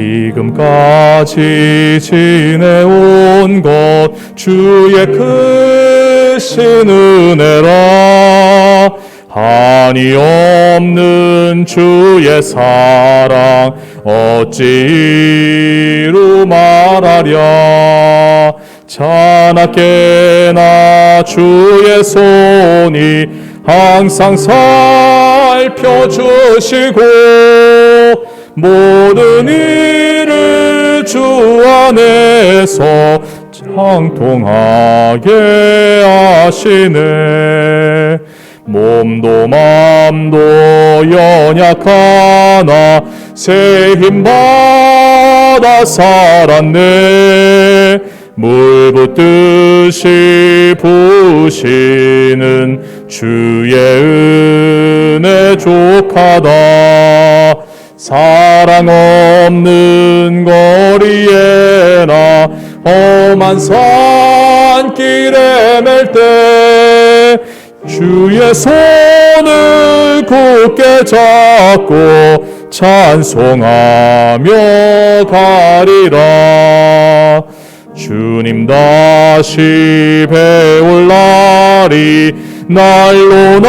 지금까지 지내온 것 주의 크신 은혜라. 한이 없는 주의 사랑 어찌 이루 말하랴. 자나깨나 주의 손이 항상 살펴주시고 모든 일을 주 안에서 장통하게 하시네. 몸도 맘도 연약하나 새 힘받아 살았네. 물 붓듯이 부으시는 주의 은혜 족하다. 사랑 없는 거리에나 험한 산길에 맬 때 주의 손을 굳게 잡고 찬송하며 가리라. 주님 다시 배울 날이 날로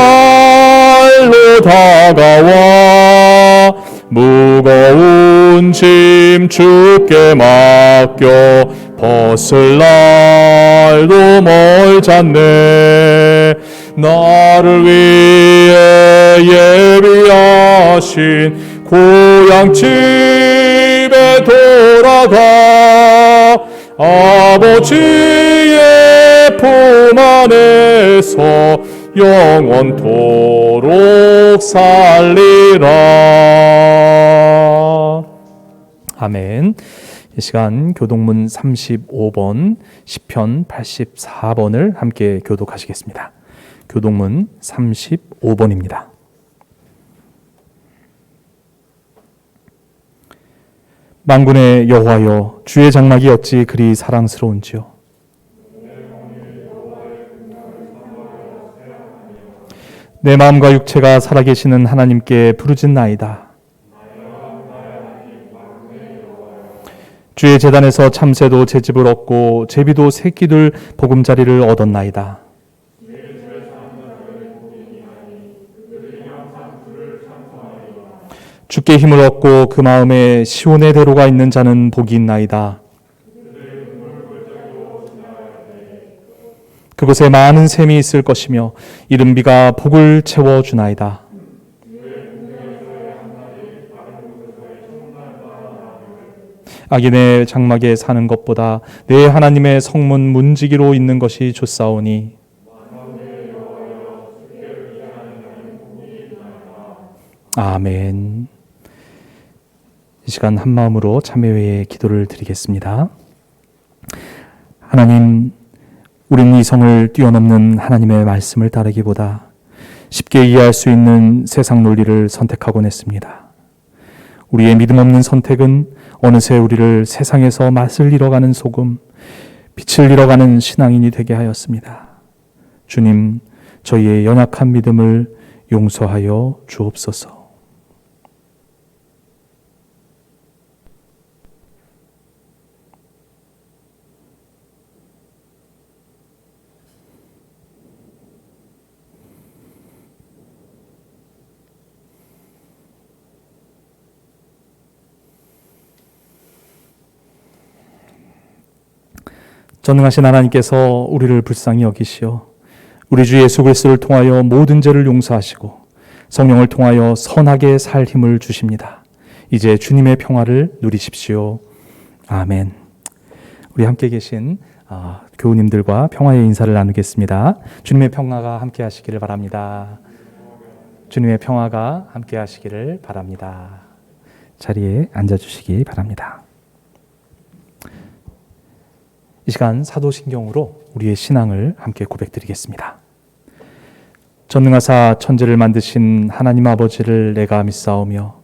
다가와 무거운 짐 주께 맡겨 벗을 날도 멀잖네. 나를 위해 예비하신 고향 집에 돌아가 아버지의 품 안에서 영원토록 살리라. 아멘. 이 시간 교독문 35번, 시편 84번을 함께 교독하시겠습니다. 교독문 35번입니다. 만군의 여호와여, 주의 장막이 어찌 그리 사랑스러운지요. 내 마음과 육체가 살아계시는 하나님께 부르짖나이다. 주의 제단에서 참새도 제집을 얻고 제비도 새끼들 보금자리를 얻었나이다. 주께 힘을 얻고 그 마음에 시온의 대로가 있는 자는 복이 있나이다. 그곳에 많은 샘이 있을 것이며 이른 비가 복을 채워주나이다. 악인의 장막에 사는 것보다 내 하나님의 성문 문지기로 있는 것이 좋사오니 아멘. 이 시간 한마음으로 참회의 기도를 드리겠습니다. 하나님, 우리는 이성을 뛰어넘는 하나님의 말씀을 따르기보다 쉽게 이해할 수 있는 세상 논리를 선택하곤 했습니다. 우리의 믿음 없는 선택은 어느새 우리를 세상에서 맛을 잃어가는 소금, 빛을 잃어가는 신앙인이 되게 하였습니다. 주님, 저희의 연약한 믿음을 용서하여 주옵소서. 전능하신 하나님께서 우리를 불쌍히 여기시어 우리 주 예수 그리스도를 통하여 모든 죄를 용서하시고 성령을 통하여 선하게 살 힘을 주십니다. 이제 주님의 평화를 누리십시오. 아멘. 우리 함께 계신 교우님들과 평화의 인사를 나누겠습니다. 주님의 평화가 함께 하시기를 바랍니다. 주님의 평화가 함께 하시기를 바랍니다. 자리에 앉아주시기 바랍니다. 이 시간 사도신경으로 우리의 신앙을 함께 고백드리겠습니다. 전능하사 천지를 만드신 하나님 아버지를 내가 믿사오며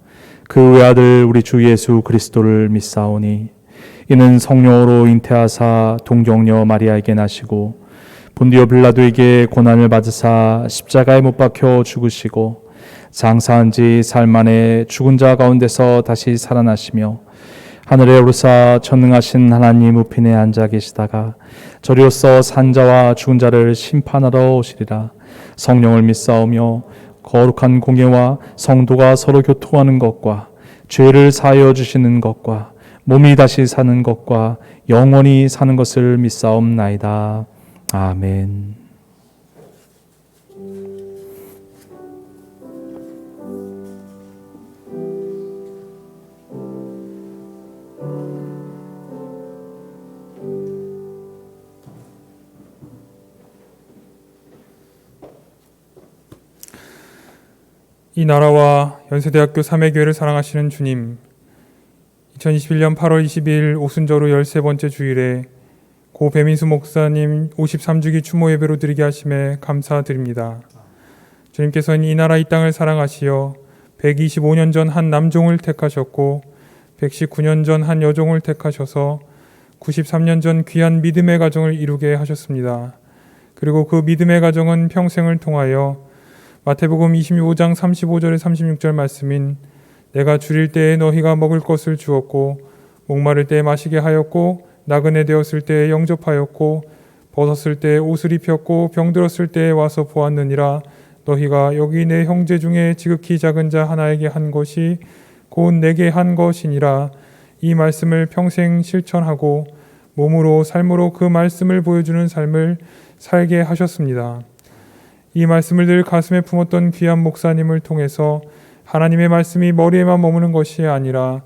그 외아들 우리 주 예수 그리스도를 믿사오니 이는 성령으로 잉태하사 동정녀 마리아에게 나시고 본디오 빌라도에게 고난을 받으사 십자가에 못 박혀 죽으시고 장사한 지 사흘 만에 죽은 자 가운데서 다시 살아나시며 하늘에 오르사 전능하신 하나님 우편에 앉아 계시다가 저리로서 산자와 죽은 자를 심판하러 오시리라. 성령을 믿사오며 거룩한 공예와 성도가 서로 교통하는 것과 죄를 사하여 주시는 것과 몸이 다시 사는 것과 영원히 사는 것을 믿사옵나이다. 아멘. 이 나라와 연세대학교 3회교회를 사랑하시는 주님, 2021년 8월 22일 오순절후 13번째 주일에 고 배민수 목사님 53주기 추모 예배로 드리게 하심에 감사드립니다. 주님께서는 이 나라 이 땅을 사랑하시어 125년 전 한 남종을 택하셨고 119년 전 한 여종을 택하셔서 93년 전 귀한 믿음의 가정을 이루게 하셨습니다. 그리고 그 믿음의 가정은 평생을 통하여 마태복음 25장 35절에 36절 말씀인 내가 줄일 때에 너희가 먹을 것을 주었고 목마를 때에 마시게 하였고 나그네 되었을 때에 영접하였고 벗었을 때에 옷을 입혔고 병들었을 때에 와서 보았느니라. 너희가 여기 내 형제 중에 지극히 작은 자 하나에게 한 것이 곧 내게 한 것이니라. 이 말씀을 평생 실천하고 몸으로 삶으로 그 말씀을 보여주는 삶을 살게 하셨습니다. 이 말씀을 늘 가슴에 품었던 귀한 목사님을 통해서 하나님의 말씀이 머리에만 머무는 것이 아니라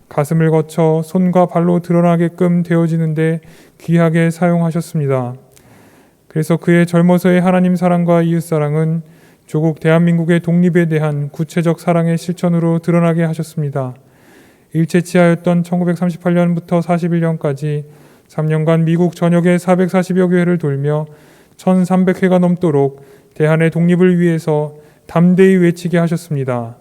가슴을 거쳐 손과 발로 드러나게끔 되어지는데 귀하게 사용하셨습니다. 그래서 그의 젊어서의 하나님 사랑과 이웃 사랑은 조국 대한민국의 독립에 대한 구체적 사랑의 실천으로 드러나게 하셨습니다. 일제치하였던 1938년부터 41년까지 3년간 미국 전역의 440여 교회를 돌며 1300회가 넘도록 대한의 독립을 위해서 담대히 외치게 하셨습니다.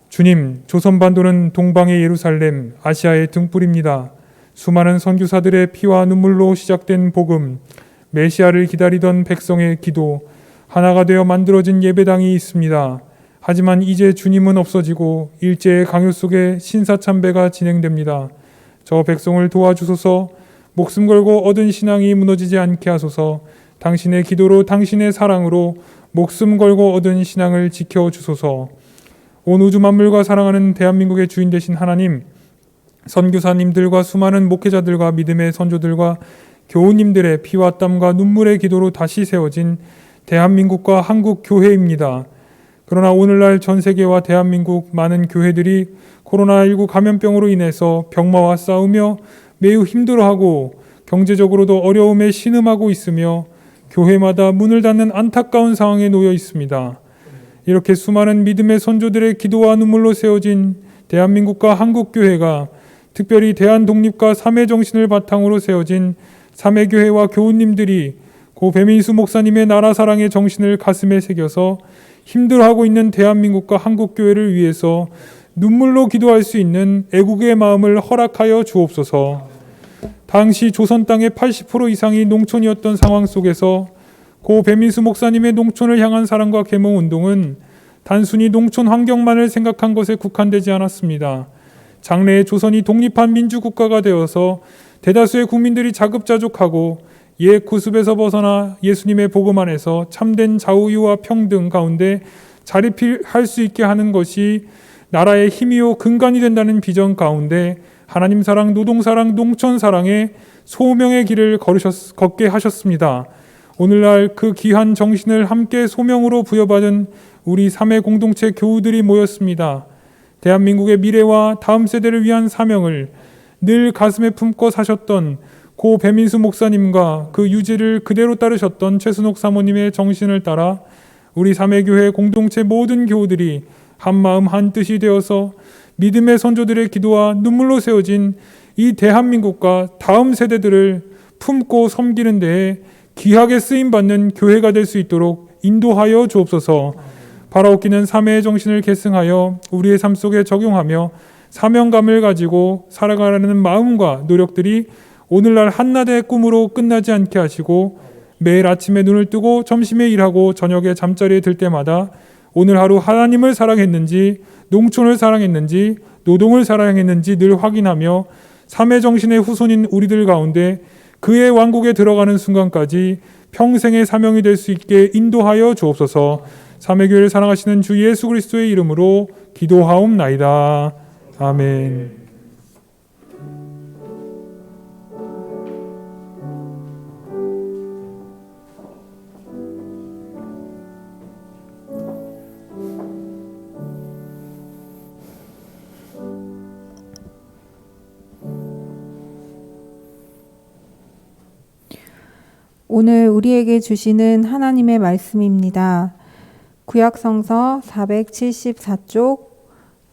주님, 조선반도는 동방의 예루살렘, 아시아의 등불입니다. 수많은 선교사들의 피와 눈물로 시작된 복음, 메시아를 기다리던 백성의 기도, 하나가 되어 만들어진 예배당이 있습니다. 하지만 이제 주님은 없어지고 일제의 강요 속에 신사참배가 진행됩니다. 저 백성을 도와주소서. 목숨 걸고 얻은 신앙이 무너지지 않게 하소서. 당신의 기도로 당신의 사랑으로 목숨 걸고 얻은 신앙을 지켜주소서. 온 우주 만물과 사랑하는 대한민국의 주인 되신 하나님, 선교사님들과 수많은 목회자들과 믿음의 선조들과 교우님들의 피와 땀과 눈물의 기도로 다시 세워진 대한민국과 한국 교회입니다. 그러나 오늘날 전 세계와 대한민국 많은 교회들이 코로나19 감염병으로 인해서 병마와 싸우며 매우 힘들어하고 경제적으로도 어려움에 신음하고 있으며 교회마다 문을 닫는 안타까운 상황에 놓여 있습니다. 이렇게 수많은 믿음의 선조들의 기도와 눈물로 세워진 대한민국과 한국교회가 특별히 대한독립과 삼회 정신을 바탕으로 세워진 삼회교회와 교우님들이 고 배민수 목사님의 나라 사랑의 정신을 가슴에 새겨서 힘들어하고 있는 대한민국과 한국교회를 위해서 눈물로 기도할 수 있는 애국의 마음을 허락하여 주옵소서. 당시 조선 땅의 80% 이상이 농촌이었던 상황 속에서 고 배민수 목사님의 농촌을 향한 사랑과 계몽 운동은 단순히 농촌 환경만을 생각한 것에 국한되지 않았습니다. 장래에 조선이 독립한 민주국가가 되어서 대다수의 국민들이 자급자족하고 옛 구습에서 벗어나 예수님의 복음 안에서 참된 자유와 평등 가운데 자립할 수 있게 하는 것이 나라의 힘이요 근간이 된다는 비전 가운데 하나님 사랑, 노동 사랑, 농촌 사랑의 소명의 길을 걷게 하셨습니다. 오늘날 그 귀한 정신을 함께 소명으로 부여받은 우리 삼회 공동체 교우들이 모였습니다. 대한민국의 미래와 다음 세대를 위한 사명을 늘 가슴에 품고 사셨던 고 배민수 목사님과 그 유지를 그대로 따르셨던 최순옥 사모님의 정신을 따라 우리 삼회교회 공동체 모든 교우들이 한마음 한뜻이 되어서 믿음의 선조들의 기도와 눈물로 세워진 이 대한민국과 다음 세대들을 품고 섬기는 데에 귀하게 쓰임받는 교회가 될 수 있도록 인도하여 주옵소서. 바라옵기는 삼회의 정신을 계승하여 우리의 삶 속에 적용하며 사명감을 가지고 살아가려는 마음과 노력들이 오늘날 한낮의 꿈으로 끝나지 않게 하시고 매일 아침에 눈을 뜨고 점심에 일하고 저녁에 잠자리에 들 때마다 오늘 하루 하나님을 사랑했는지, 농촌을 사랑했는지, 노동을 사랑했는지 늘 확인하며 삶의 정신의 후손인 우리들 가운데 그의 왕국에 들어가는 순간까지 평생의 사명이 될 수 있게 인도하여 주옵소서. 삼위교회를 사랑하시는 주 예수 그리스도의 이름으로 기도하옵나이다. 아멘. 오늘 우리에게 주시는 하나님의 말씀입니다. 구약성서 474쪽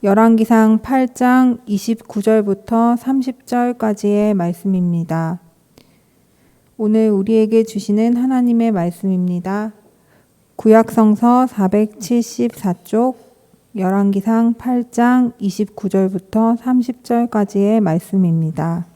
열왕기상 8장 29절부터 30절까지의 말씀입니다. 오늘 우리에게 주시는 하나님의 말씀입니다. 구약성서 474쪽 열왕기상 8장 29절부터 30절까지의 말씀입니다.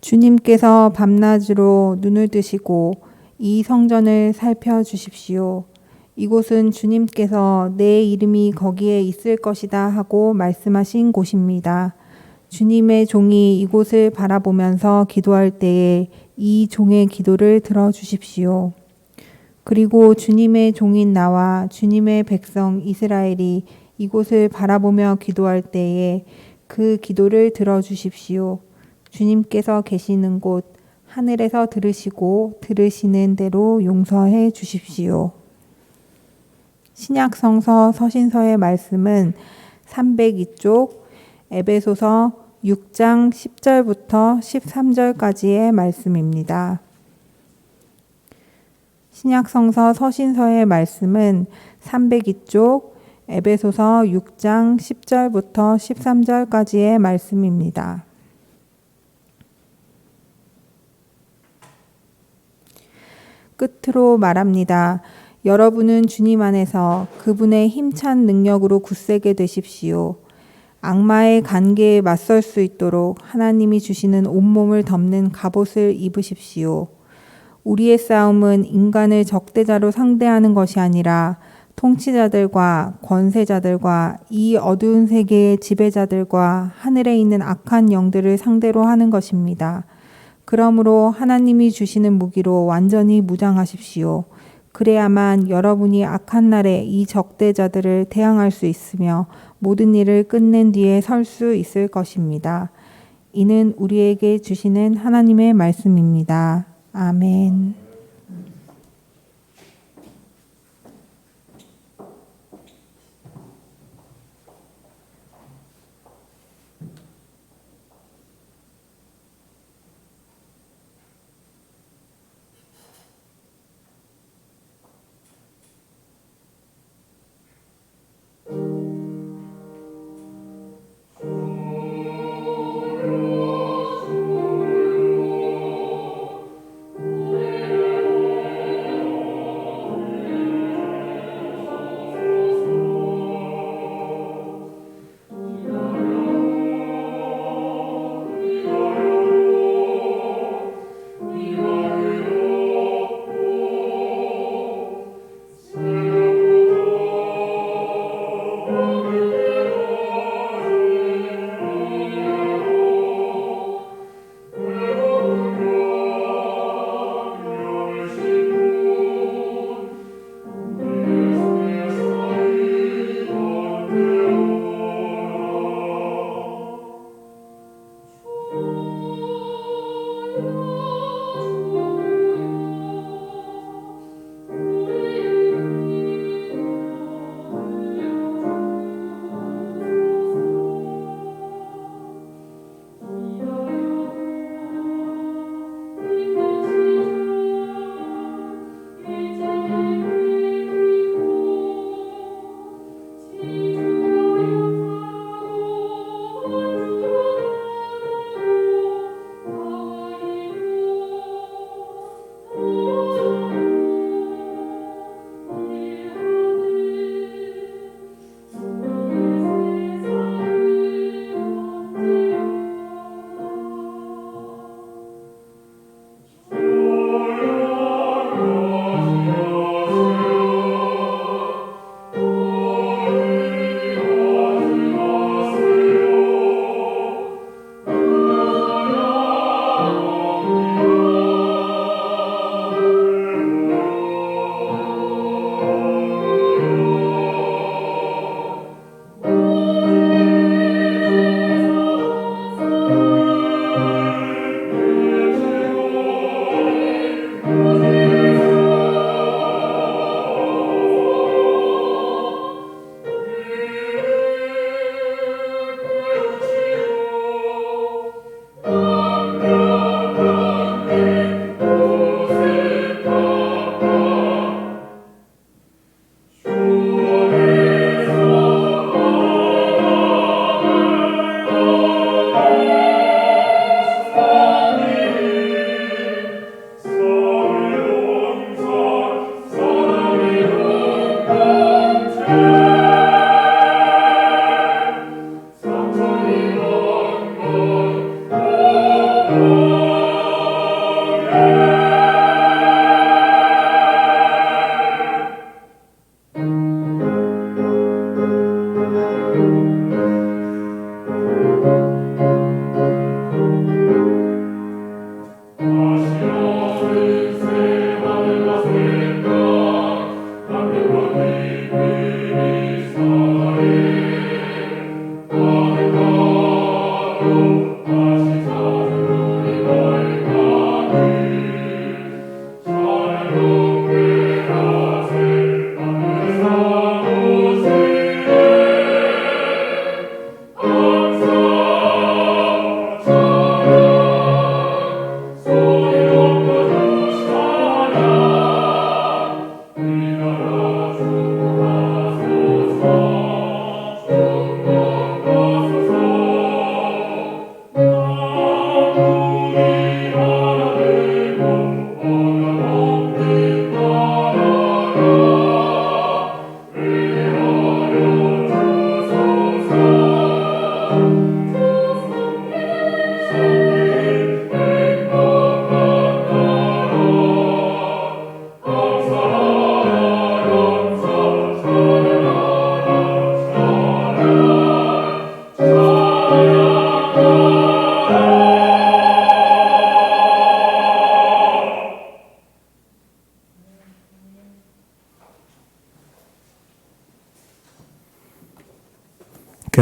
주님께서 밤낮으로 눈을 뜨시고 이 성전을 살펴주십시오. 이곳은 주님께서 내 이름이 거기에 있을 것이다 하고 말씀하신 곳입니다. 주님의 종이 이곳을 바라보면서 기도할 때에 이 종의 기도를 들어주십시오. 그리고 주님의 종인 나와 주님의 백성 이스라엘이 이곳을 바라보며 기도할 때에 그 기도를 들어주십시오. 주님께서 계시는 곳 하늘에서 들으시고 들으시는 대로 용서해 주십시오. 신약성서 서신서의 말씀은 302쪽 에베소서 6장 10절부터 13절까지의 말씀입니다. 신약성서 서신서의 말씀은 302쪽 에베소서 6장 10절부터 13절까지의 말씀입니다. 끝으로 말합니다. 여러분은 주님 안에서 그분의 힘찬 능력으로 굳세게 되십시오. 악마의 관계에 맞설 수 있도록 하나님이 주시는 온몸을 덮는 갑옷을 입으십시오. 우리의 싸움은 인간을 적대자로 상대하는 것이 아니라 통치자들과 권세자들과 이 어두운 세계의 지배자들과 하늘에 있는 악한 영들을 상대로 하는 것입니다. 그러므로 하나님이 주시는 무기로 완전히 무장하십시오. 그래야만 여러분이 악한 날에 이 적대자들을 대항할 수 있으며 모든 일을 끝낸 뒤에 설 수 있을 것입니다. 이는 우리에게 주시는 하나님의 말씀입니다. 아멘.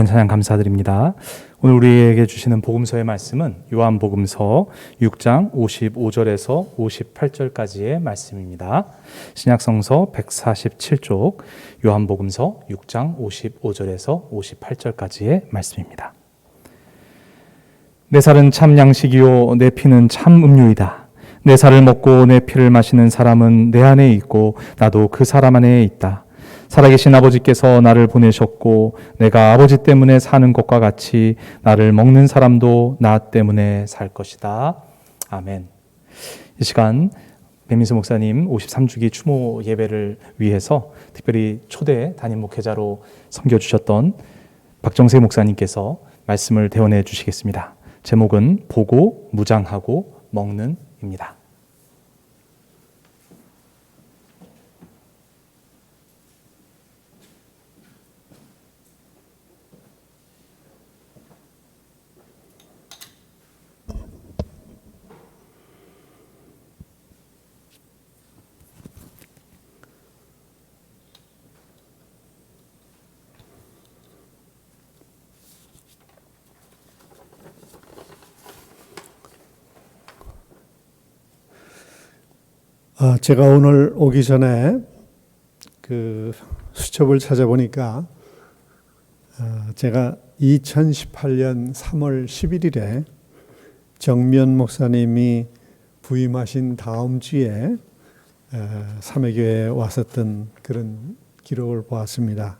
귀한 찬양 감사드립니다. 오늘 우리에게 주시는 복음서의 말씀은 요한복음서 6장 55절에서 58절까지의 말씀입니다. 신약성서 147쪽 요한복음서 6장 55절에서 58절까지의 말씀입니다. 내 살은 참 양식이요 내 피는 참 음료이다. 내 살을 먹고 내 피를 마시는 사람은 내 안에 있고 나도 그 사람 안에 있다. 살아계신 아버지께서 나를 보내셨고 내가 아버지 때문에 사는 것과 같이 나를 먹는 사람도 나 때문에 살 것이다. 아멘. 이 시간 배민수 목사님 53주기 추모 예배를 위해서 특별히 초대 담임 목회자로 섬겨주셨던 박정세 목사님께서 말씀을 대언해 주시겠습니다. 제목은 보고 무장하고 먹는입니다. 제가 오늘 오기 전에 그 수첩을 찾아보니까 제가 2018년 3월 11일에 정면 목사님이 부임하신 다음 주에 삼회교회에 왔었던 그런 기록을 보았습니다.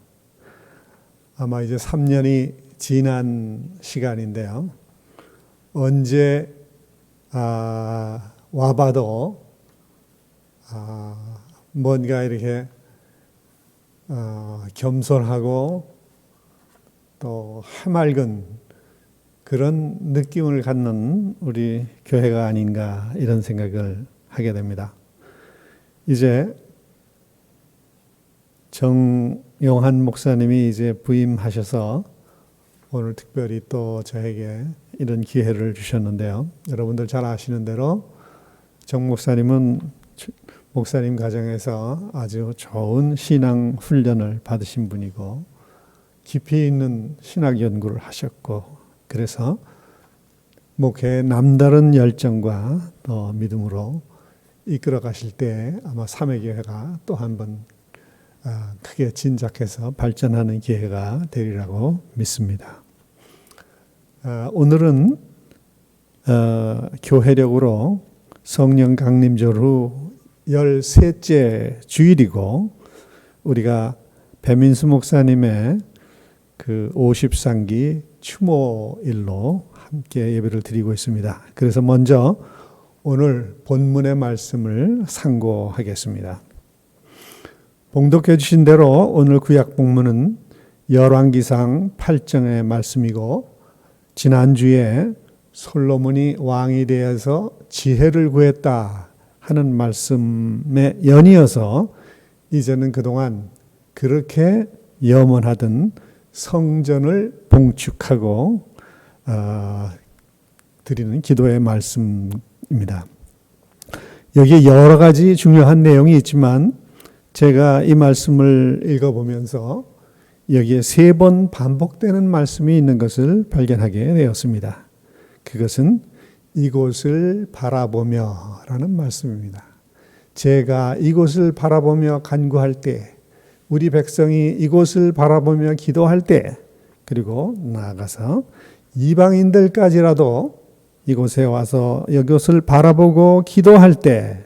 아마 이제 3년이 지난 시간인데요. 언제 와봐도 뭔가 이렇게 겸손하고 또 해맑은 그런 느낌을 갖는 우리 교회가 아닌가 이런 생각을 하게 됩니다. 이제 정용한 목사님이 이제 부임하셔서 오늘 특별히 또 저에게 이런 기회를 주셨는데요. 여러분들 잘 아시는 대로 정 목사님은 목사님 가정에서 아주 좋은 신앙 훈련을 받으신 분이고 깊이 있는 신학 연구를 하셨고 그래서 목회에 남다른 열정과 또 믿음으로 이끌어 가실 때 아마 삼회교회가 또 한 번 크게 진작해서 발전하는 기회가 되리라고 믿습니다. 오늘은 교회력으로 성령 강림절 후 13째 주일이고 우리가 배민수 목사님의 그 50상기 추모일로 함께 예배를 드리고 있습니다. 그래서 먼저 오늘 본문의 말씀을 상고하겠습니다. 봉독해 주신 대로 오늘 구약 본문은 열왕기상 8장의 말씀이고 지난주에 솔로몬이 왕이 되어서 지혜를 구했다 하는 말씀에 연이어서 이제는 그동안 그렇게 염원하던 성전을 봉축하고 드리는 기도의 말씀입니다. 여기에 여러 가지 중요한 내용이 있지만 제가 이 말씀을 읽어보면서 여기에 3번 반복되는 말씀이 있는 것을 발견하게 되었습니다. 그것은 이곳을 바라보며 라는 말씀입니다. 제가 이곳을 바라보며 간구할 때, 우리 백성이 이곳을 바라보며 기도할 때, 그리고 나아가서 이방인들까지라도 이곳에 와서 이곳을 바라보고 기도할 때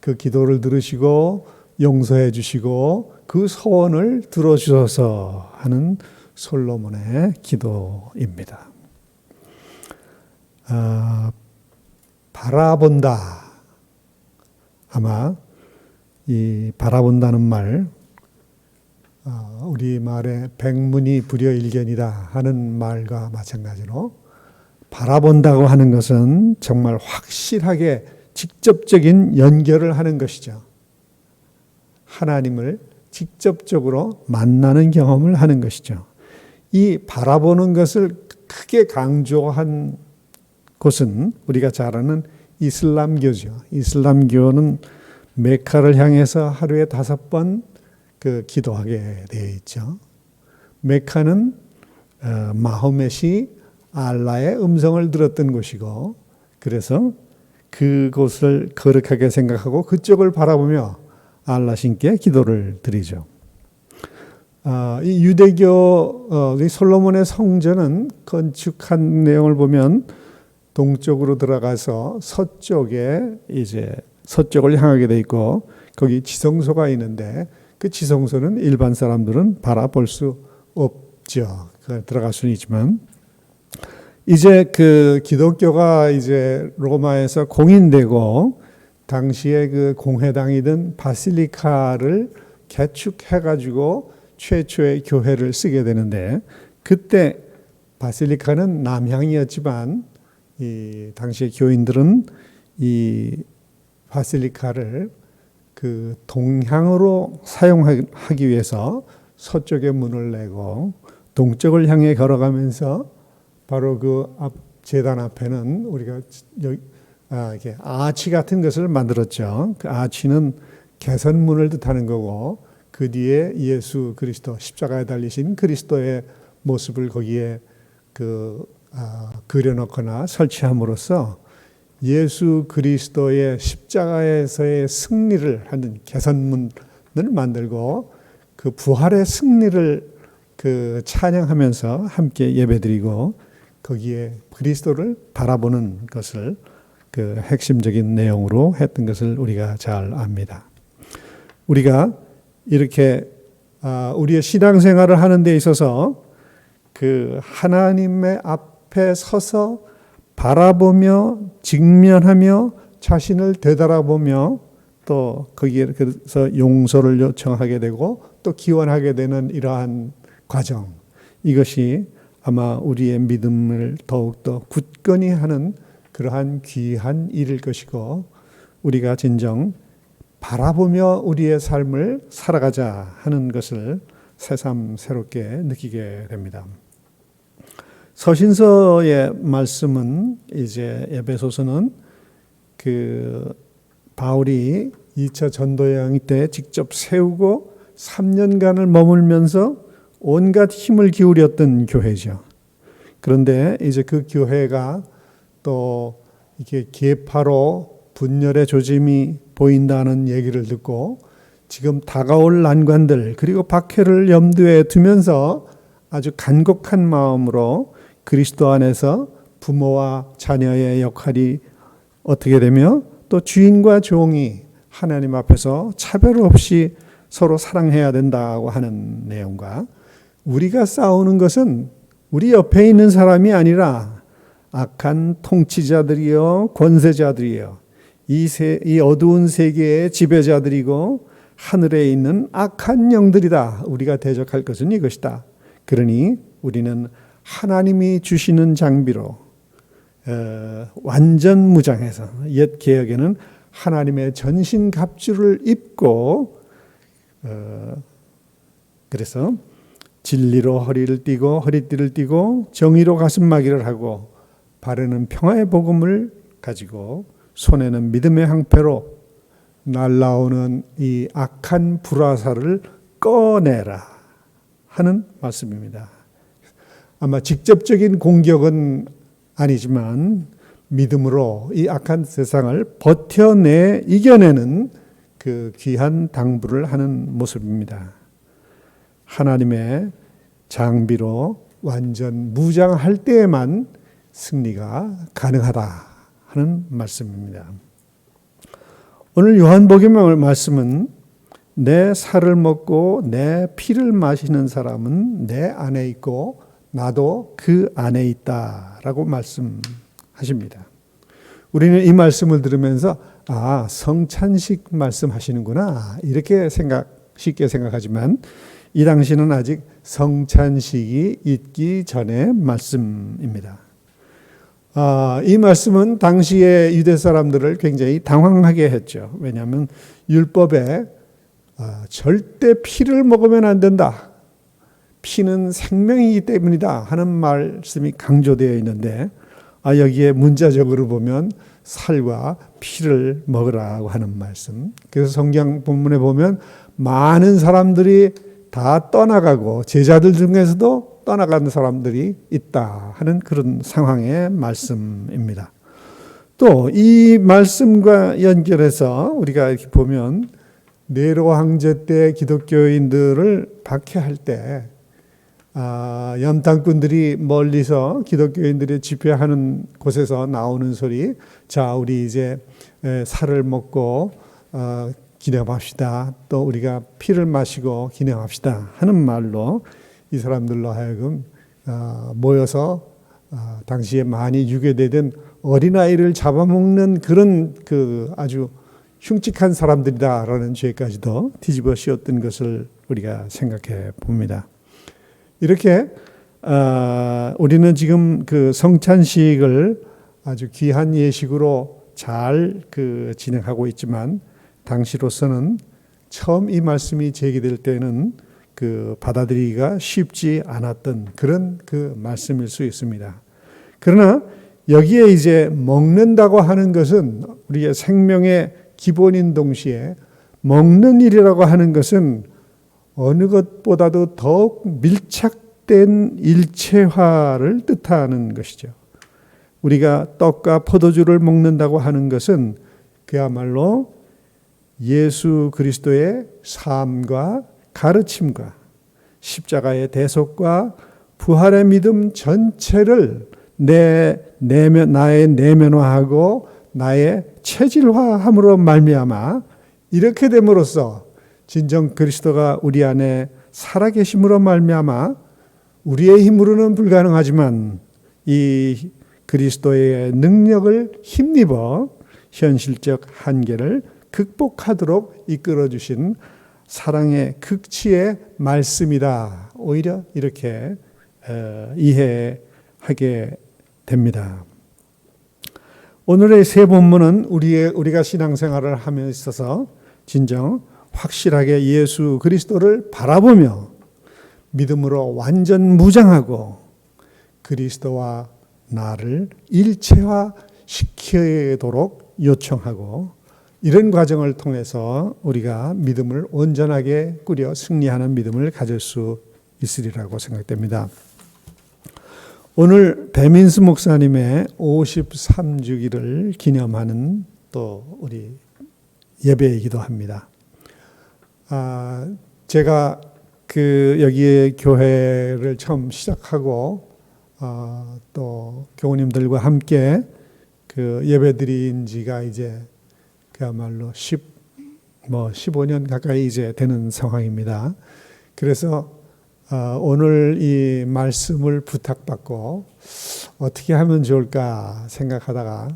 그 기도를 들으시고 용서해 주시고 그 소원을 들어주셔서 하는 솔로몬의 기도입니다. 바라본다. 아마 이 바라본다는 말, 우리 말에 백문이 불여일견이다 하는 말과 마찬가지로 바라본다고 하는 것은 정말 확실하게 직접적인 연결을 하는 것이죠. 하나님을 직접적으로 만나는 경험을 하는 것이죠. 이 바라보는 것을 크게 강조한 곳은 우리가 잘 아는 이슬람교죠. 이슬람교는 메카를 향해서 하루에 5번 기도하게 되어 있죠. 메카는 마호멧이 알라의 음성을 들었던 곳이고, 그래서 그곳을 거룩하게 생각하고 그쪽을 바라보며 알라 신께 기도를 드리죠. 이 유대교 솔로몬의 성전은 건축한 내용을 보면 동쪽으로 들어가서 서쪽에 이제 서쪽을 향하게 돼 있고, 거기 지성소가 있는데 그 지성소는 일반 사람들은 바라볼 수 없죠. 들어갈 수는 있지만, 이제 그 기독교가 이제 로마에서 공인되고 당시에 그 공회당이던 바실리카를 개축해가지고 최초의 교회를 쓰게 되는데, 그때 바실리카는 남향이었지만 이 당시의 교인들은 이 바실리카를 그 동향으로 사용하기 위해서 서쪽에 문을 내고 동쪽을 향해 걸어가면서 바로 그 앞 제단 앞에는 우리가 이렇게 아치 같은 것을 만들었죠. 그 아치는 개선문을 뜻하는 거고, 그 뒤에 예수 그리스도 십자가에 달리신 그리스도의 모습을 거기에 그려놓거나 설치함으로써 예수 그리스도의 십자가에서의 승리를 하는 개선문을 만들고 그 부활의 승리를 찬양하면서 함께 예배드리고 거기에 그리스도를 바라보는 것을 핵심적인 내용으로 했던 것을 우리가 잘 압니다. 우리가 이렇게 우리의 신앙생활을 하는 데 있어서 하나님의 앞에 서서 바라보며 직면하며 자신을 되돌아보며 또 거기에서 용서를 요청하게 되고 또 기원하게 되는 이러한 과정, 이것이 아마 우리의 믿음을 더욱더 굳건히 하는 그러한 귀한 일일 것이고, 우리가 진정 바라보며 우리의 삶을 살아가자 하는 것을 새삼 새롭게 느끼게 됩니다. 서신서의 말씀은 이제 에베소서는 바울이 2차 전도 여행 때 직접 세우고 3년간을 머물면서 온갖 힘을 기울였던 교회죠. 그런데 이제 그 교회가 또 이게 계파로 분열의 조짐이 보인다는 얘기를 듣고 지금 다가올 난관들 그리고 박해를 염두에 두면서 아주 간곡한 마음으로 그리스도 안에서 부모와 자녀의 역할이 어떻게 되며 또 주인과 종이 하나님 앞에서 차별 없이 서로 사랑해야 된다고 하는 내용과, 우리가 싸우는 것은 우리 옆에 있는 사람이 아니라 악한 통치자들이요 권세자들이요 이 어두운 세계의 지배자들이고 하늘에 있는 악한 영들이다. 우리가 대적할 것은 이것이다. 그러니 우리는 하나님이 주시는 장비로 완전 무장해서, 옛 개혁에는 하나님의 전신 갑주를 입고 그래서 진리로 허리띠를 띠고 정의로 가슴막이를 하고 발에는 평화의 복음을 가지고 손에는 믿음의 항패로 날라오는 이 악한 불화살을 꺼내라 하는 말씀입니다. 아마 직접적인 공격은 아니지만 믿음으로 이 악한 세상을 이겨내는 그 귀한 당부를 하는 모습입니다. 하나님의 장비로 완전 무장할 때에만 승리가 가능하다 하는 말씀입니다. 오늘 요한복음 말씀은 내 살을 먹고 내 피를 마시는 사람은 내 안에 있고 나도 그 안에 있다라고 말씀하십니다. 우리는 이 말씀을 들으면서 성찬식 말씀하시는구나 이렇게 쉽게 생각하지만 이 당시는 아직 성찬식이 있기 전의 말씀입니다. 이 말씀은 당시의 유대 사람들을 굉장히 당황하게 했죠. 왜냐하면 율법에 절대 피를 먹으면 안 된다. 피는 생명이기 때문이다 하는 말씀이 강조되어 있는데 여기에 문자적으로 보면 살과 피를 먹으라고 하는 말씀. 그래서 성경 본문에 보면 많은 사람들이 다 떠나가고 제자들 중에서도 떠나가는 사람들이 있다 하는 그런 상황의 말씀입니다. 또 이 말씀과 연결해서 우리가 이렇게 보면 네로 황제 때 기독교인들을 박해할 때 염탐꾼들이 멀리서 기독교인들이 집회하는 곳에서 나오는 소리, 자 우리 이제 살을 먹고 기념합시다. 또 우리가 피를 마시고 기념합시다 하는 말로 이 사람들로 하여금 모여서 당시에 많이 유괴되던 어린아이를 잡아먹는 그런 아주 흉측한 사람들이다라는 죄까지도 뒤집어 씌웠던 것을 우리가 생각해 봅니다. 이렇게 우리는 지금 그 성찬식을 아주 귀한 예식으로 잘 진행하고 있지만 당시로서는 처음 이 말씀이 제기될 때는 받아들이기가 쉽지 않았던 그런 말씀일 수 있습니다. 그러나 여기에 이제 먹는다고 하는 것은 우리의 생명의 기본인 동시에 먹는 일이라고 하는 것은 어느 것보다도 더욱 밀착된 일체화를 뜻하는 것이죠. 우리가 떡과 포도주를 먹는다고 하는 것은 그야말로 예수 그리스도의 삶과 가르침과 십자가의 대속과 부활의 믿음 전체를 나의 내면화하고 나의 체질화함으로 말미암아 이렇게 됨으로써 진정 그리스도가 우리 안에 살아계심으로 말미암아 우리의 힘으로는 불가능하지만 이 그리스도의 능력을 힘입어 현실적 한계를 극복하도록 이끌어주신 사랑의 극치의 말씀이다. 오히려 이렇게 이해하게 됩니다. 오늘의 세 본문은 우리가 신앙생활을 하며 있어서 진정 확실하게 예수 그리스도를 바라보며 믿음으로 완전 무장하고 그리스도와 나를 일체화시키도록 요청하고 이런 과정을 통해서 우리가 믿음을 온전하게 꾸려 승리하는 믿음을 가질 수 있으리라고 생각됩니다. 오늘 배민수 목사님의 53주기를 기념하는 또 우리 예배이기도 합니다. 제가 여기에 교회를 처음 시작하고 또 교우님들과 함께 예배 드린 지가 이제 그야말로 15년 가까이 이제 되는 상황입니다. 그래서 오늘 이 말씀을 부탁받고 어떻게 하면 좋을까 생각하다가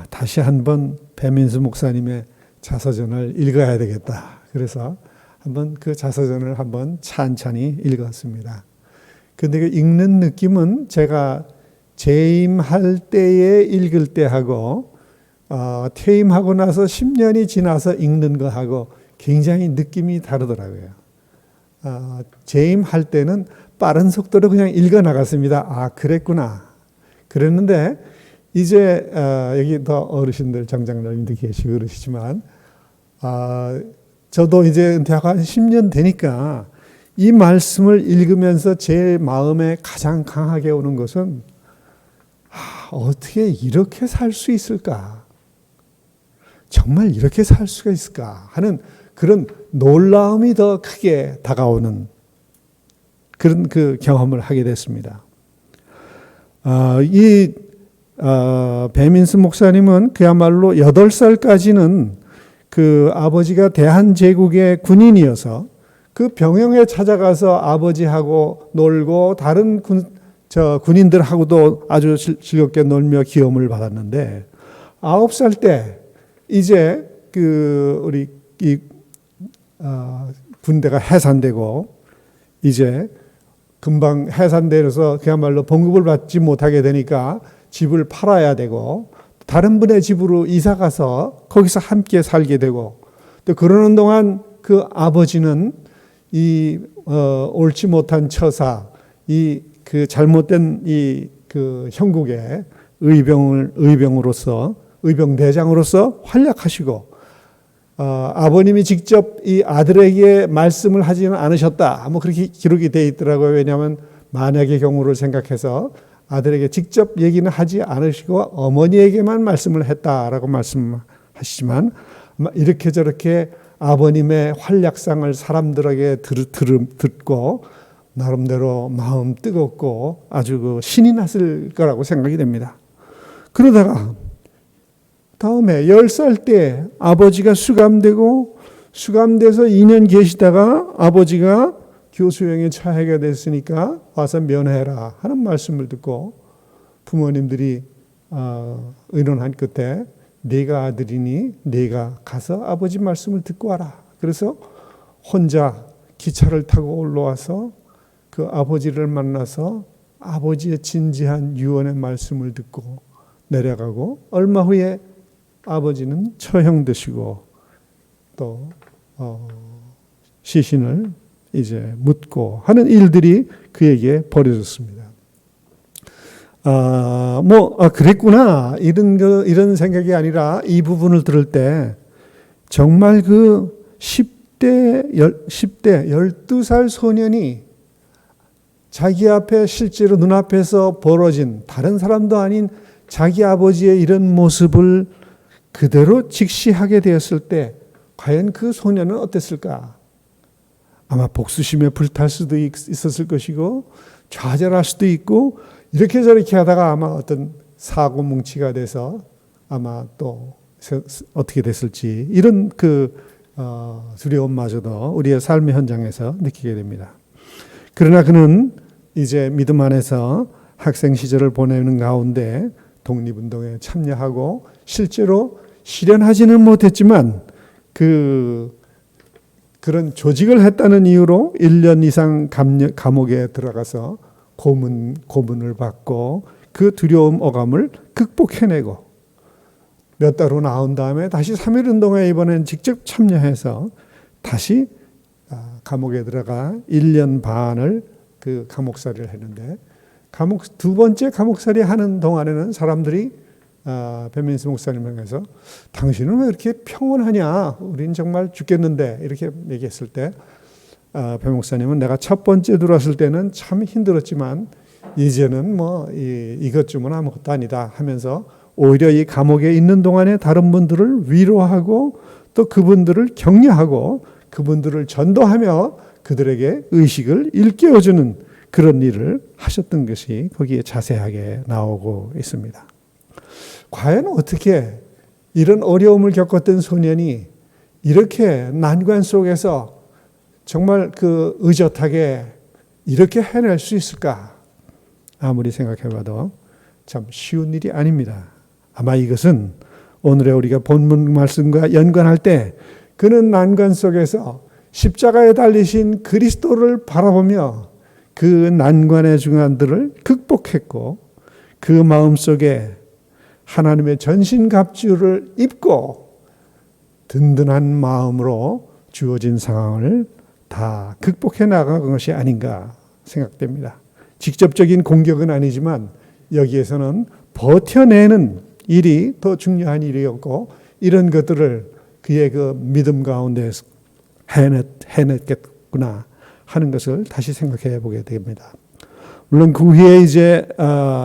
다시 한번 배민수 목사님의 자서전을 읽어야 되겠다. 그래서 한번 그 자서전을 한번 찬찬히 읽었습니다. 근데 읽는 느낌은 제가 재임할 때에 읽을 때하고 퇴임하고 나서 10년이 지나서 읽는 거하고 굉장히 느낌이 다르더라고요. 재임할 때는 빠른 속도로 그냥 읽어 나갔습니다. 그랬구나. 그랬는데 이제 여기 더 어르신들 정장로님도 계시고 그러시지만 저도 이제 은퇴하고 한 10년 되니까 이 말씀을 읽으면서 제 마음에 가장 강하게 오는 것은 어떻게 이렇게 살 수 있을까? 정말 이렇게 살 수가 있을까? 하는 그런 놀라움이 더 크게 다가오는 그런 경험을 하게 됐습니다. 배민수 목사님은 그야말로 8살까지는 그 아버지가 대한제국의 군인이어서 그 병영에 찾아가서 아버지하고 놀고 다른 군인들하고도 아주 즐겁게 놀며 기염을 받았는데 9살 때 이제 우리 군대가 해산되고 이제 금방 해산되어서 그야말로 봉급을 받지 못하게 되니까 집을 팔아야 되고 다른 분의 집으로 이사 가서 거기서 함께 살게 되고 또 그러는 동안 그 아버지는 옳지 못한 처사, 그 잘못된 그 형국의 의병대장으로서 활약하시고 아버님이 직접 이 아들에게 말씀을 하지는 않으셨다. 뭐 그렇게 기록이 되어 있더라고요. 왜냐하면 만약의 경우를 생각해서 아들에게 직접 얘기는 하지 않으시고 어머니에게만 말씀을 했다라고 말씀하시지만 이렇게 저렇게 아버님의 활약상을 사람들에게 듣고 나름대로 마음 뜨겁고 아주 신이 났을 거라고 생각이 됩니다. 그러다가 다음에 10살 때 아버지가 수감돼서 2년 계시다가 아버지가 교수형에 처하게 됐으니까 와서 면회해라 하는 말씀을 듣고 부모님들이 의논한 끝에 네가 아들이니 네가 가서 아버지 말씀을 듣고 와라. 그래서 혼자 기차를 타고 올라와서 그 아버지를 만나서 아버지의 진지한 유언의 말씀을 듣고 내려가고 얼마 후에 아버지는 처형되시고 또 시신을 이제 묻고 하는 일들이 그에게 벌어졌습니다. 그랬구나 이런 생각이 아니라 이 부분을 들을 때 정말 그 10대 12살 소년이 자기 앞에 실제로 눈앞에서 벌어진 다른 사람도 아닌 자기 아버지의 이런 모습을 그대로 직시하게 되었을 때 과연 그 소년은 어땠을까? 아마 복수심에 불탈 수도 있었을 것이고 좌절할 수도 있고 이렇게 저렇게 하다가 아마 어떤 사고 뭉치가 돼서 아마 또 어떻게 됐을지 이런 두려움마저도 우리의 삶의 현장에서 느끼게 됩니다. 그러나 그는 이제 믿음 안에서 학생 시절을 보내는 가운데 독립운동에 참여하고 실제로 실현하지는 못했지만 그런 조직을 했다는 이유로 1년 이상 감옥에 들어가서 고문을 받고 그 두려움 어감을 극복해내고 몇 달 후 나온 다음에 다시 3.1운동에 이번엔 직접 참여해서 다시 감옥에 들어가 1년 반을 그 감옥살이를 했는데 두 번째 감옥살이 하는 동안에는 사람들이 배민수 목사님을 향해서 당신은 왜 이렇게 평온하냐? 우린 정말 죽겠는데 이렇게 얘기했을 때 배 목사님은 내가 첫 번째 들어왔을 때는 참 힘들었지만 이제는 이것쯤은 아무것도 아니다 하면서 오히려 이 감옥에 있는 동안에 다른 분들을 위로하고 또 그분들을 격려하고 그분들을 전도하며 그들에게 의식을 일깨워주는 그런 일을 하셨던 것이 거기에 자세하게 나오고 있습니다. 과연 어떻게 이런 어려움을 겪었던 소년이 이렇게 난관 속에서 정말 의젓하게 이렇게 해낼 수 있을까? 아무리 생각해봐도 참 쉬운 일이 아닙니다. 아마 이것은 오늘의 우리가 본문 말씀과 연관할 때 그는 난관 속에서 십자가에 달리신 그리스도를 바라보며 그 난관의 중간들을 극복했고 그 마음속에 하나님의 전신갑주를 입고 든든한 마음으로 주어진 상황을 다 극복해 나간 것이 아닌가 생각됩니다. 직접적인 공격은 아니지만 여기에서는 버텨내는 일이 더 중요한 일이었고 이런 것들을 그의 그 믿음 가운데 해냈겠구나 하는 것을 다시 생각해 보게 됩니다. 물론 그 후에 이제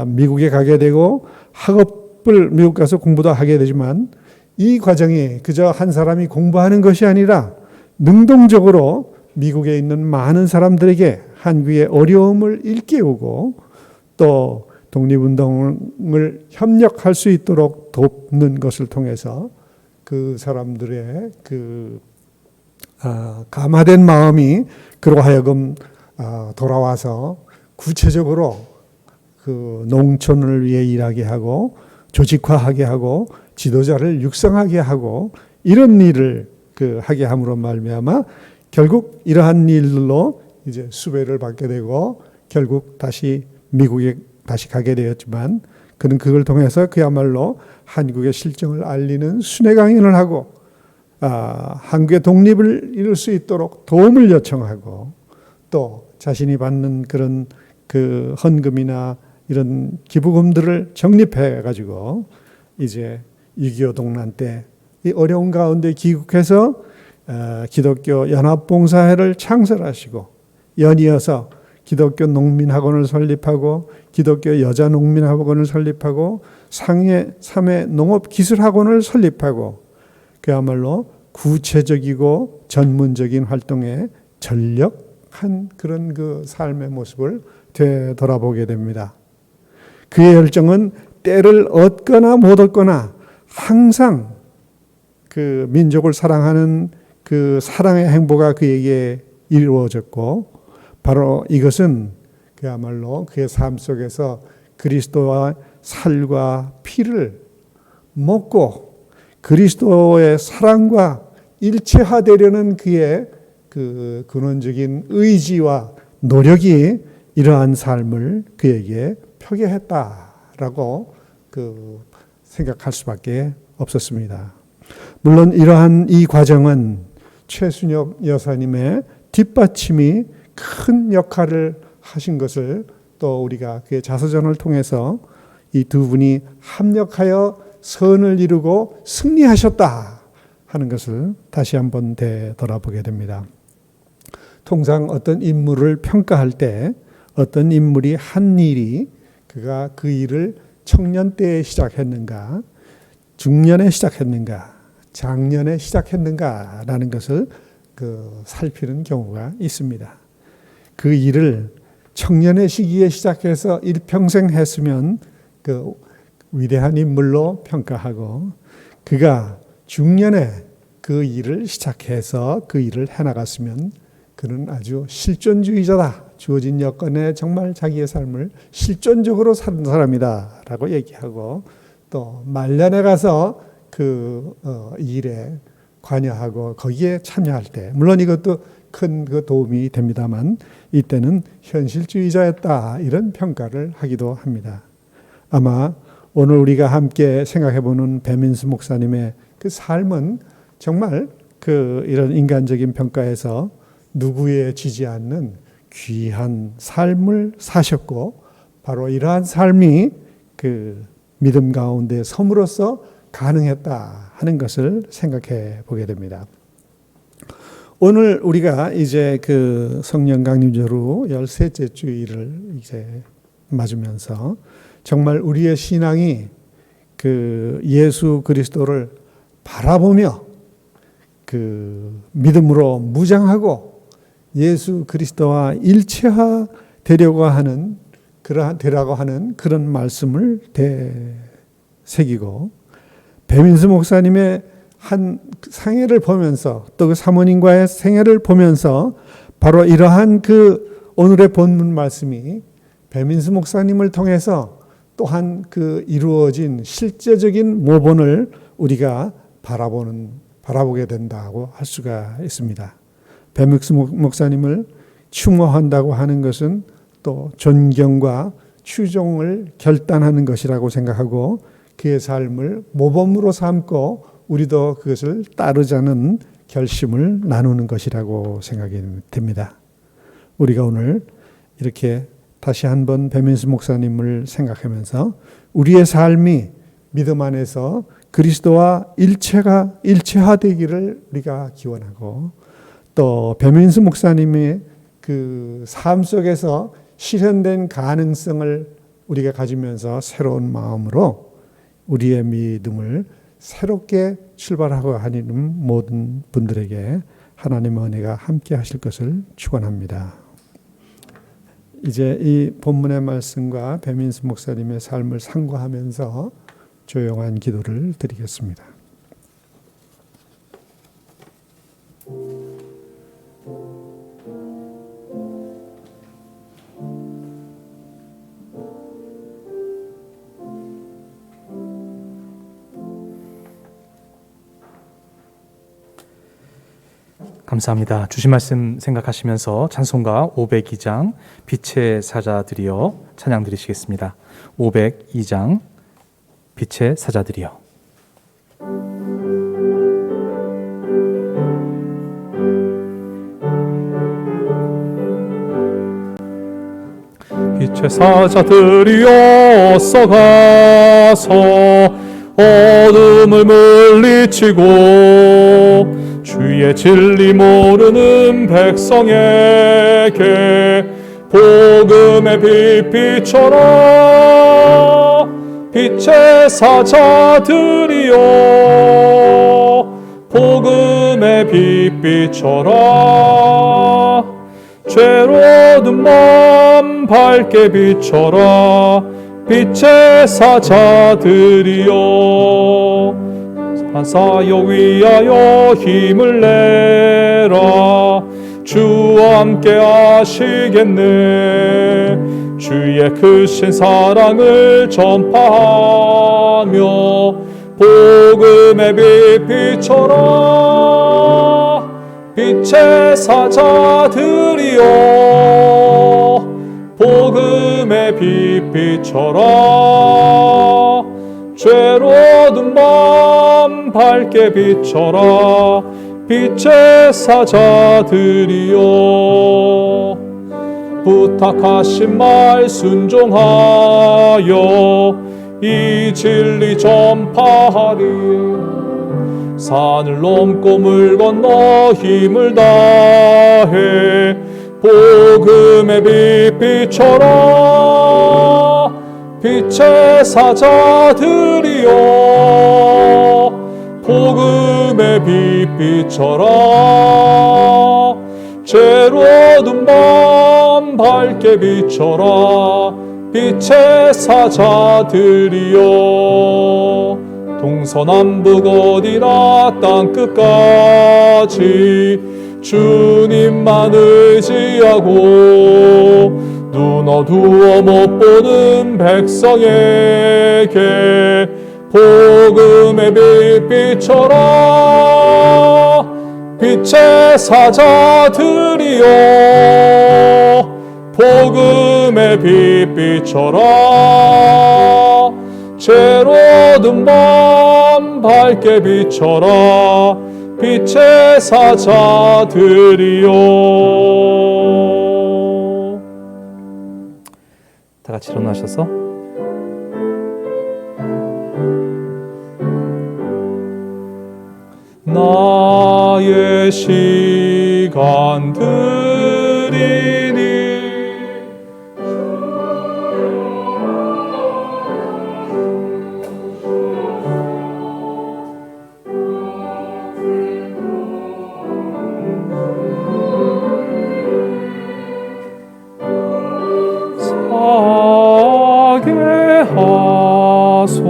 미국에 가게 되고 학업을 미국 가서 공부도 하게 되지만 이 과정이 그저 한 사람이 공부하는 것이 아니라 능동적으로 미국에 있는 많은 사람들에게 한국의 어려움을 일깨우고 또 독립운동을 협력할 수 있도록 돕는 것을 통해서 그 사람들의 감화된 마음이 그로 하여금 돌아와서 구체적으로 그 농촌을 위해 일하게 하고 조직화하게 하고 지도자를 육성하게 하고 이런 일을 하게 함으로 말미암아 결국 이러한 일로 이제 수배를 받게 되고 결국 다시 미국에 다시 가게 되었지만 그는 그걸 통해서 그야말로 한국의 실정을 알리는 순회 강연을 하고 한국의 독립을 이룰 수 있도록 도움을 요청하고 또 자신이 받는 그런 그 헌금이나 이런 기부금들을 적립해 가지고 이제 6.25 동란 때 이 어려운 가운데 귀국해서 기독교 연합봉사회를 창설하시고 연이어서 기독교 농민학원을 설립하고 기독교 여자농민학원을 설립하고 상해 3회 농업기술학원을 설립하고 그야말로 구체적이고 전문적인 활동에 전력한 그런 그 삶의 모습을 되돌아보게 됩니다. 그의 열정은 때를 얻거나 못 얻거나 항상 그 민족을 사랑하는 그 사랑의 행보가 그에게 이루어졌고 바로 이것은 그야말로 그의 삶 속에서 그리스도와 살과 피를 먹고 그리스도의 사랑과 일체화되려는 그의 그 근원적인 의지와 노력이 이러한 삶을 그에게 표계했다라고 생각할 수밖에 없었습니다. 물론 이러한 이 과정은 최순혁 여사님의 뒷받침이 큰 역할을 하신 것을 또 우리가 그의 자서전을 통해서 이 두 분이 합력하여 선을 이루고 승리하셨다 하는 것을 다시 한번 되돌아보게 됩니다. 통상 어떤 인물을 평가할 때 어떤 인물이 한 일이 그가 그 일을 청년 때에 시작했는가 중년에 시작했는가 장년에 시작했는가라는 것을 살피는 경우가 있습니다. 그 일을 청년의 시기에 시작해서 일평생 했으면 그 위대한 인물로 평가하고 그가 중년에 그 일을 시작해서 그 일을 해나갔으면 그는 아주 실존주의자다. 주어진 여건에 정말 자기의 삶을 실존적으로 산 사람이다 라고 얘기하고 또 말년에 가서 그 일에 관여하고 거기에 참여할 때 물론 이것도 큰 그 도움이 됩니다만 이때는 현실주의자였다 이런 평가를 하기도 합니다. 아마 오늘 우리가 함께 생각해보는 배민수 목사님의 그 삶은 정말 이런 인간적인 평가에서 누구에 지지 않는 귀한 삶을 사셨고 바로 이러한 삶이 그 믿음 가운데 섬으로써 가능했다 하는 것을 생각해 보게 됩니다. 오늘 우리가 이제 그 성령 강림절후 13째 주일을 이제 맞으면서 정말 우리의 신앙이 그 예수 그리스도를 바라보며 그 믿음으로 무장하고 예수 그리스도와 일체화 되려고 하는 그런 말씀을 새기고 배민수 목사님의 한 생애를 보면서 또 그 사모님과의 생애를 보면서 바로 이러한 그 오늘의 본문 말씀이 배민수 목사님을 통해서 또한 그 이루어진 실제적인 모본을 우리가 바라보게 된다고 할 수가 있습니다. 배민수 목사님을 추모한다고 하는 것은 또 존경과 추종을 결단하는 것이라고 생각하고 그의 삶을 모범으로 삼고 우리도 그것을 따르자는 결심을 나누는 것이라고 생각이 됩니다. 우리가 오늘 이렇게 다시 한번 배민수 목사님을 생각하면서 우리의 삶이 믿음 안에서 그리스도와 일체화되기를 우리가 기원하고 또 배민수 목사님의 그 삶 속에서 실현된 가능성을 우리가 가지면서 새로운 마음으로 우리의 믿음을 새롭게 출발하고 하는 모든 분들에게 하나님의 은혜가 함께 하실 것을 축원합니다. 이제 이 본문의 말씀과 배민수 목사님의 삶을 상고하면서 조용한 기도를 드리겠습니다. 감사합니다. 주신 말씀 생각하시면서 찬송가 502장 빛의 사자들이여 찬양 드리시겠습니다. 502장 빛의 사자들이여. 빛의 사자들이여 썩어서 어둠을 물리치고 주의 진리 모르는 백성에게 복음의 빛 비춰라. 빛의 사자들이여 복음의 빛 비춰라. 죄로 어두운 마음 밝게 비춰라. 빛의 사자들이여 사사여 위하여 힘을 내라. 주와 함께 하시겠네. 주의 크신 사랑을 전파하며 복음의 빛 비춰라. 빛의 사자들이여 복음의 빛 비춰라. 죄로 어두운 마음 밝게 비춰라. 빛의 사자들이여 부탁하신 말 순종하여 이 진리 전파하리. 산을 넘고 물 건너 힘을 다해 복음의 빛 비춰라. 빛의 사자들이여 복음의 빛 비춰라. 죄로 어두운 마음 밝게 비춰라. 빛의 사자들이여 동서남북 어디나 땅끝까지 주님만 의지하고 눈 어두워 못 보는 백성에게 복음의 빛 비춰라. 빛의 사자들이여 복음의 빛 비춰라. 죄로 어두운 마음 밝게 비춰라. 빛의 사자들이여. 다 같이 일어나셔서 나의 시간들이니 사게 하소서.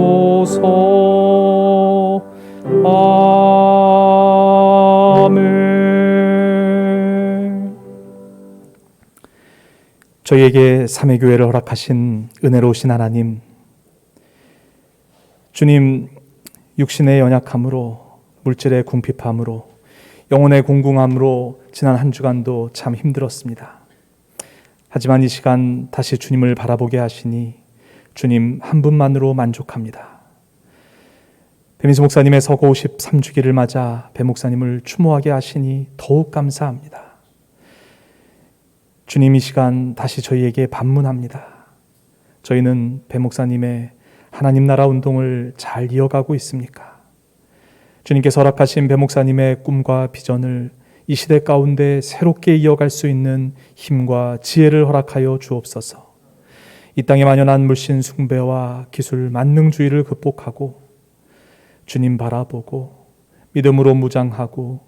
아멘. 저희에게 삼위교회를 허락하신 은혜로우신 하나님, 주님, 육신의 연약함으로, 물질의 궁핍함으로, 영혼의 공궁함으로 지난 한 주간도 참 힘들었습니다. 하지만 이 시간 다시 주님을 바라보게 하시니 주님 한 분만으로 만족합니다. 배민수 목사님의 서거 53주기를 맞아 배 목사님을 추모하게 하시니 더욱 감사합니다. 주님 이 시간 다시 저희에게 반문합니다. 저희는 배 목사님의 하나님 나라 운동을 잘 이어가고 있습니까? 주님께서 허락하신 배 목사님의 꿈과 비전을 이 시대 가운데 새롭게 이어갈 수 있는 힘과 지혜를 허락하여 주옵소서. 이 땅에 만연한 물신 숭배와 기술 만능주의를 극복하고 주님 바라보고 믿음으로 무장하고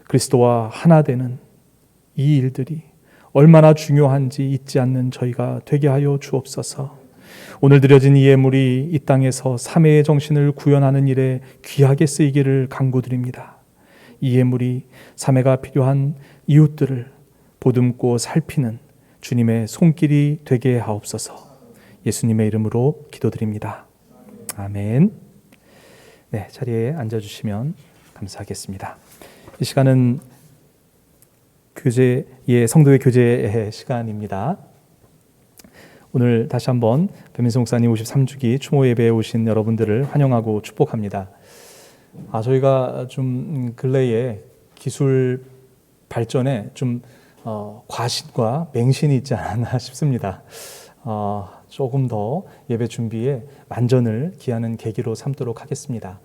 그리스도와 하나 되는 이 일들이 얼마나 중요한지 잊지 않는 저희가 되게 하여 주옵소서. 오늘 드려진 이 예물이 이 땅에서 삼위의 정신을 구현하는 일에 귀하게 쓰이기를 간구드립니다. 이 예물이 삼위가 필요한 이웃들을 보듬고 살피는 주님의 손길이 되게 하옵소서. 예수님의 이름으로 기도드립니다. 아멘. 네, 자리에 앉아주시면 감사하겠습니다. 이 시간은 성도의 교제 시간입니다. 오늘 다시 한번 배민수 목사님 53주기 추모 예배에 오신 여러분들을 환영하고 축복합니다. 저희가 좀 근래에 기술 발전에 좀 과신과 맹신이 있지 않았나 싶습니다. 조금 더 예배 준비에 만전을 기하는 계기로 삼도록 하겠습니다.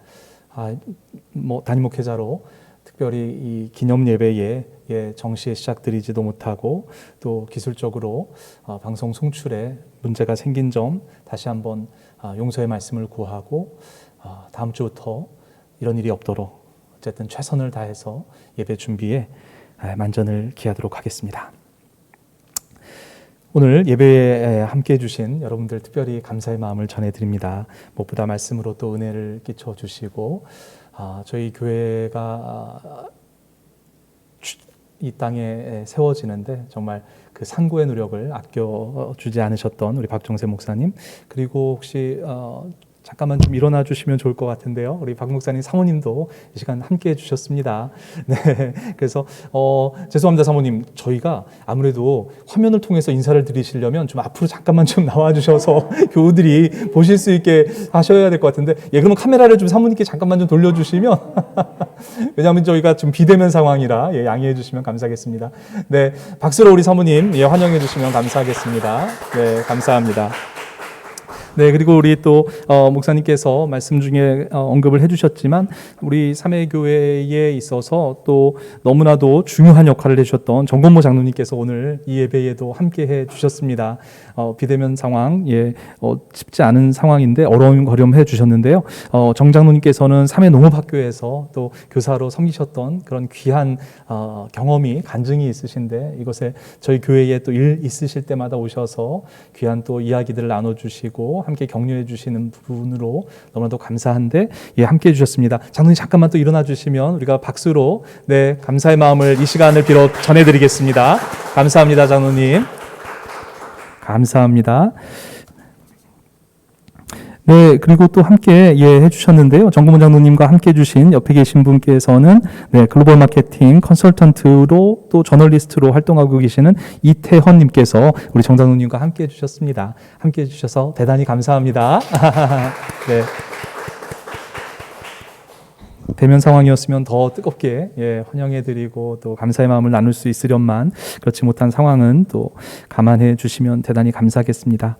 담임 목회자로 특별히 이 기념 예배에 정시에 시작드리지도 못하고 또 기술적으로 방송 송출에 문제가 생긴 점 다시 한번 용서의 말씀을 구하고 다음 주부터 이런 일이 없도록 어쨌든 최선을 다해서 예배 준비에 만전을 기하도록 하겠습니다. 오늘 예배에 함께해 주신 여러분들 특별히 감사의 마음을 전해드립니다. 무엇보다 말씀으로 또 은혜를 끼쳐주시고 저희 교회가 이 땅에 세워지는데 정말 그 상고의 노력을 아껴주지 않으셨던 우리 박정세 목사님, 그리고 혹시 잠깐만 좀 일어나 주시면 좋을 것 같은데요. 우리 박 목사님 사모님도 이 시간 함께 해주셨습니다. 네, 그래서 죄송합니다 사모님. 저희가 아무래도 화면을 통해서 인사를 드리시려면 좀 앞으로 잠깐만 좀 나와주셔서 교우들이 보실 수 있게 하셔야 될 것 같은데, 그러면 카메라를 좀 사모님께 잠깐만 좀 돌려주시면 왜냐하면 저희가 좀 비대면 상황이라 양해해 주시면 감사하겠습니다. 네, 박수로 우리 사모님 환영해 주시면 감사하겠습니다. 네, 감사합니다. 네, 그리고 우리 또 목사님께서 말씀 중에 언급을 해주셨지만 우리 삼회교회에 있어서 또 너무나도 중요한 역할을 해주셨던 정건모 장로님께서 오늘 이 예배에도 함께해 주셨습니다. 비대면 상황, 쉽지 않은 상황인데 어려움거렴해 주셨는데요. 정 장로님께서는 삼회농업학교에서 또 교사로 섬기셨던 그런 귀한 경험이 간증이 있으신데, 이곳에 저희 교회에 또 일 있으실 때마다 오셔서 귀한 또 이야기들을 나눠주시고 함께 격려해 주시는 부분으로 너무나도 감사한데 함께 해주셨습니다. 장로님 잠깐만 또 일어나 주시면 우리가 박수로 감사의 마음을 이 시간을 빌어 전해드리겠습니다. 감사합니다 장로님. 감사합니다. 네, 그리고 또 함께 해주셨는데요. 정구문 장로님과 함께 해주신 옆에 계신 분께서는 글로벌 마케팅 컨설턴트로 또 저널리스트로 활동하고 계시는 이태헌님께서 우리 정 장로님과 함께 해주셨습니다. 함께 해주셔서 대단히 감사합니다. 네. 대면 상황이었으면 더 뜨겁게 환영해드리고 또 감사의 마음을 나눌 수 있으련만 그렇지 못한 상황은 또 감안해 주시면 대단히 감사하겠습니다.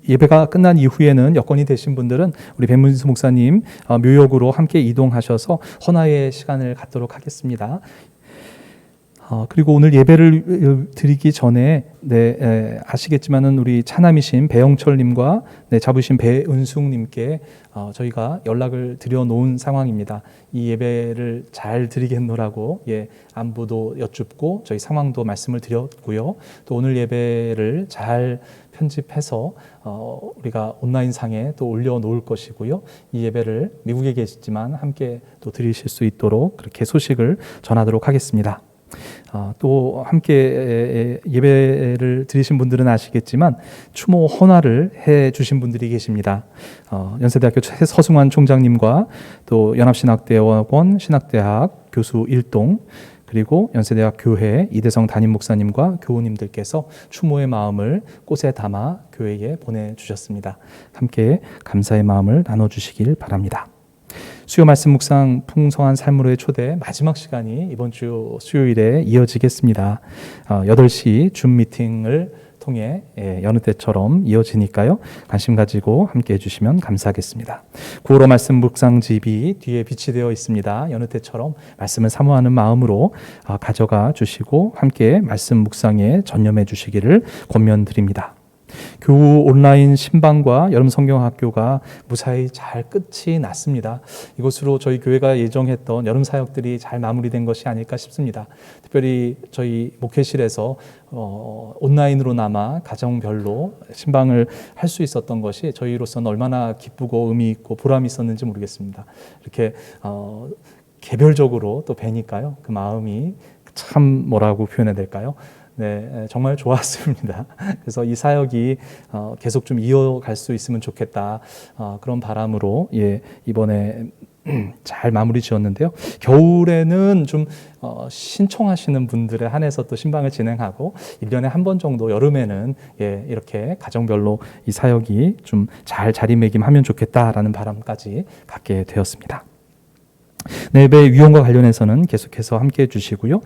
예배가 끝난 이후에는 여건이 되신 분들은 우리 배문수 목사님 묘역으로 함께 이동하셔서 헌화의 시간을 갖도록 하겠습니다. 그리고 오늘 예배를 드리기 전에 아시겠지만은 우리 차남이신 배영철님과 잡으신 배은숙님께 저희가 연락을 드려놓은 상황입니다. 이 예배를 잘 드리겠노라고 안부도 여쭙고 저희 상황도 말씀을 드렸고요. 또 오늘 예배를 잘 편집해서 우리가 온라인상에 또 올려놓을 것이고요. 이 예배를 미국에 계시지만 함께 또 드리실 수 있도록 그렇게 소식을 전하도록 하겠습니다. 또 함께 예배를 드리신 분들은 아시겠지만 추모 헌화를 해 주신 분들이 계십니다. 연세대학교 서승환 총장님과 또 연합신학대학원 신학대학 교수 일동, 그리고 연세대학 교회 이대성 담임 목사님과 교우님들께서 추모의 마음을 꽃에 담아 교회에 보내주셨습니다. 함께 감사의 마음을 나눠주시길 바랍니다. 수요 말씀 묵상 풍성한 삶으로의 초대 마지막 시간이 이번 주 수요일에 이어지겠습니다. 8시 줌 미팅을 통해 여느 때처럼 이어지니까요. 관심 가지고 함께 해주시면 감사하겠습니다. 구호로 말씀 묵상집이 뒤에 비치되어 있습니다. 여느 때처럼 말씀을 사모하는 마음으로 가져가 주시고 함께 말씀 묵상에 전념해 주시기를 권면드립니다. 교우 온라인 신방과 여름 성경학교가 무사히 잘 끝이 났습니다. 이것으로 저희 교회가 예정했던 여름 사역들이 잘 마무리된 것이 아닐까 싶습니다. 특별히 저희 목회실에서 온라인으로나마 가정별로 신방을 할 수 있었던 것이 저희로서는 얼마나 기쁘고 의미 있고 보람이 있었는지 모르겠습니다. 이렇게 개별적으로 또 뵈니까요. 그 마음이 참 뭐라고 표현해야 될까요? 네, 정말 좋았습니다. 그래서 이 사역이 계속 좀 이어갈 수 있으면 좋겠다. 그런 바람으로 이번에 잘 마무리 지었는데요. 겨울에는 좀 신청하시는 분들에 한해서 또 신방을 진행하고 1년에 한 번 정도 여름에는 이렇게 가정별로 이 사역이 좀 잘 자리매김하면 좋겠다라는 바람까지 갖게 되었습니다. 네, 예배 위원과 관련해서는 계속해서 함께해 주시고요,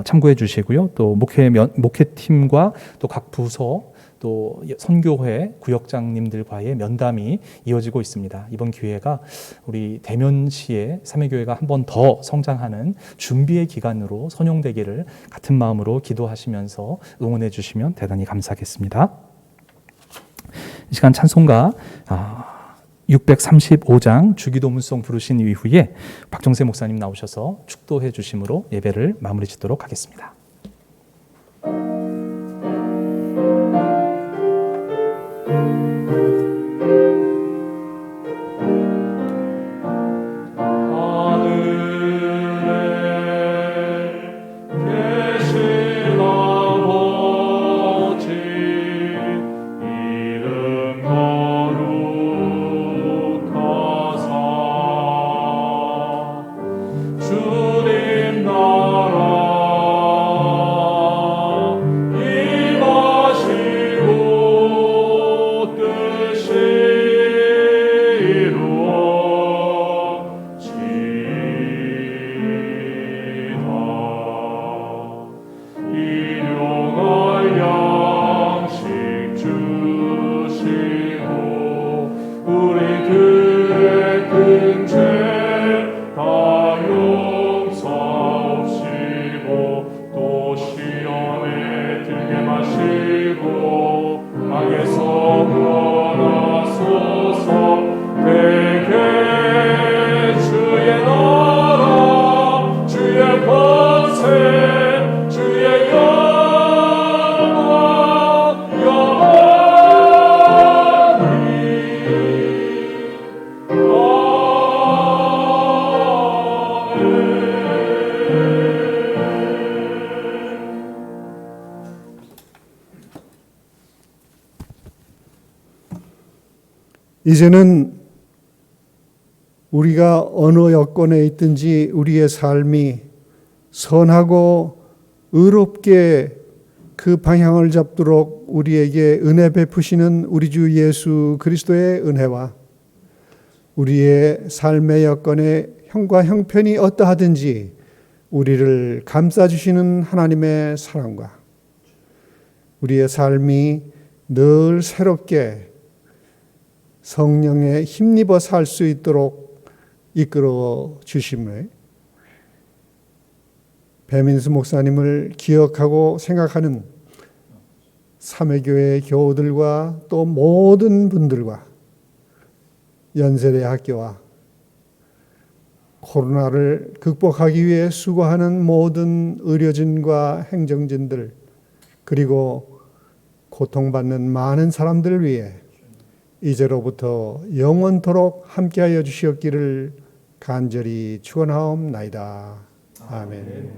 참고해 주시고요. 또 목회팀과 또 각 부서 또 선교회 구역장님들과의 면담이 이어지고 있습니다. 이번 기회가 우리 대면시의 삼위교회가 한 번 더 성장하는 준비의 기간으로 선용되기를 같은 마음으로 기도하시면서 응원해 주시면 대단히 감사하겠습니다. 이 시간 찬송가 635장 주기도문송 부르신 이후에 박정세 목사님 나오셔서 축도해 주심으로 예배를 마무리 짓도록 하겠습니다. 이제는 우리가 어느 여건에 있든지 우리의 삶이 선하고 의롭게 그 방향을 잡도록 우리에게 은혜 베푸시는 우리 주 예수 그리스도의 은혜와 우리의 삶의 여건의 형과 형편이 어떠하든지 우리를 감싸주시는 하나님의 사랑과 우리의 삶이 늘 새롭게 성령에 힘입어 살 수 있도록 이끌어 주심을 배민수 목사님을 기억하고 생각하는 삼회교회 교우들과 또 모든 분들과 연세대학교와 코로나를 극복하기 위해 수고하는 모든 의료진과 행정진들 그리고 고통받는 많은 사람들을 위해 이제로부터 영원토록 함께하여 주시옵기를 간절히 축원하옵나이다. 아멘.